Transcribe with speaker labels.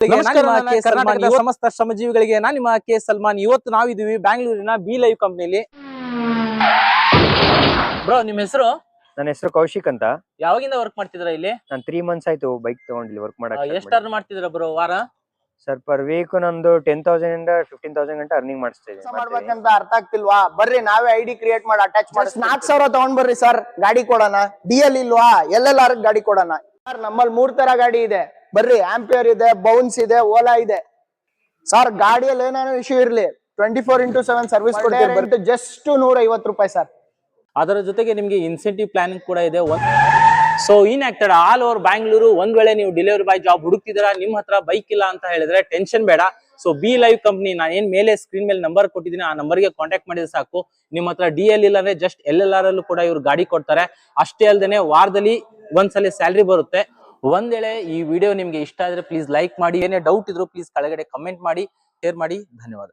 Speaker 1: ನಮಸ್ಕಾರ ಕರ್ನಾಟಕದ ಸಮಸ್ತ ಶ್ರಮಜೀವಿಗಳಿಗೆ ನಾನು ನಿಮ್ಮ ಕೆ ಸಲ್ಮಾನ್. ಇವತ್ತು ನಾವಿದೀವಿ ಬ್ಯಾಂಗ್ಳೂರಿನ ಬಿ ಲೈವ್ ಕಂಪ್ನಿಲಿ. ಬ್ರೋ ನಿಮ್ಮ ಹೆಸರು?
Speaker 2: ನನ್ನ ಹೆಸರು ಕೌಶಿಕ್ ಅಂತ.
Speaker 1: ಯಾವಾಗಿಂದ ವರ್ಕ್ ಮಾಡ್ತಿದ್ರ ಇಲ್ಲಿ?
Speaker 2: ನಾನು 3 months ಆಯ್ತು ಬೈಕ್ ತಗೊಂಡಿಲ್ಲಿ ವರ್ಕ್ ಮಾಡಕ್ಕೆ.
Speaker 1: ಎಷ್ಟು ಅರ್ನ್ ಮಾಡ್ತಿದ್ರ ಬ್ರೋ ವಾರ?
Speaker 2: ಸರ್ ಪರ್ ವೀಕ್ ನಂದು 10,000 ಇಂದ 15,000 ಗಂಟ ಅರ್ನಿಂಗ್ ಮಾಡಿಸ್ತಾ ಇದ್ದೀನಿ.
Speaker 3: ಮಾಡ್ಬೇಕಂತ ಅರ್ಥ ಆಗ್ತಿಲ್ವಾ? ಬರ್ರಿ ನಾವೇ ಐಡಿ ಕ್ರಿಯೇಟ್ ಮಾಡಿ ಅಟ್ಯಾಚ್ ಮಾಡಿ 4,000 ತಗೊಂಡ್ ಬರ್ರಿ ಸರ್, ಗಾಡಿ ಕೊಡೋಣ. DL ಇಲ್ವಾ? LLR ಗಾಡಿ ಕೊಡೋಣ ಸರ್. ನಮ್ಮಲ್ಲಿ 3 ತರ ಗಾಡಿ ಇದೆ, ಬರ್ರಿ. ಆಂಪಿಯರ್ ಇದೆ, ಬೌನ್ಸ್ ಇದೆ, ಓಲಾ ಇದೆ ಸರ್. ಗಾಡಿಯಲ್ಲಿ ಏನಾದ್ರು ಇಶ್ಯೂ ಇರ್ಲಿ 24x7 ಸರ್ವಿಸ್ ಕೊಡ್ತೀವಿ. ಜಸ್ಟ್ 150 ರೂಪಾಯಿ ಸರ್.
Speaker 1: ಅದರ ಜೊತೆಗೆ ನಿಮ್ಗೆ ಇನ್ಸೆಂಟಿವ್ ಪ್ಲಾನಿಂಗ್ ಕೂಡ ಇದೆ. So enacted all over Bangalore. ಒಂದ್ ವೇಳೆ ನೀವು ಡೆಲಿವರಿ ಬಾಯ್ ಜಾಬ್ ಹುಡುಕ್ತಿದ್ದೀರಾ, ನಿಮ್ ಹತ್ರ ಬೈಕ್ ಇಲ್ಲ ಅಂತ ಹೇಳಿದ್ರೆ ಟೆನ್ಷನ್ ಬೇಡ. ಸೊ ಬಿ ಲೈವ್ ಕಂಪ್ನಿ, ನಾನು ಏನ್ ಮೇಲೆ ಸ್ಕ್ರೀನ್ ಮೇಲೆ ನಂಬರ್ ಕೊಟ್ಟಿದ್ದೀನಿ ಆ ನಂಬರ್ಗೆ ಕಾಂಟ್ಯಾಕ್ಟ್ ಮಾಡಿದ್ರೆ ಸಾಕು. ನಿಮ್ಮ ಹತ್ರ DL ಇಲ್ಲ ಅಂದ್ರೆ ಜಸ್ಟ್ LLR ಅಲ್ಲೂ ಕೂಡ ಇವ್ರು ಗಾಡಿ ಕೊಡ್ತಾರೆ. ಅಷ್ಟೇ ಅಲ್ಲದೆ ವಾರದಲ್ಲಿ ಒಂದ್ಸಲ ಸ್ಯಾಲ್ರಿ ಬರುತ್ತೆ. ಒಂದ್ ವೇಳೆ ಈ ವಿಡಿಯೋ ನಿಮ್ಗೆ ಇಷ್ಟ ಆದ್ರೆ ಪ್ಲೀಸ್ ಲೈಕ್ ಮಾಡಿ. ಏನೇ ಡೌಟ್ ಇದ್ರು ಪ್ಲೀಸ್ ಕೆಳಗಡೆ ಕಮೆಂಟ್ ಮಾಡಿ, ಶೇರ್ ಮಾಡಿ. ಧನ್ಯವಾದ.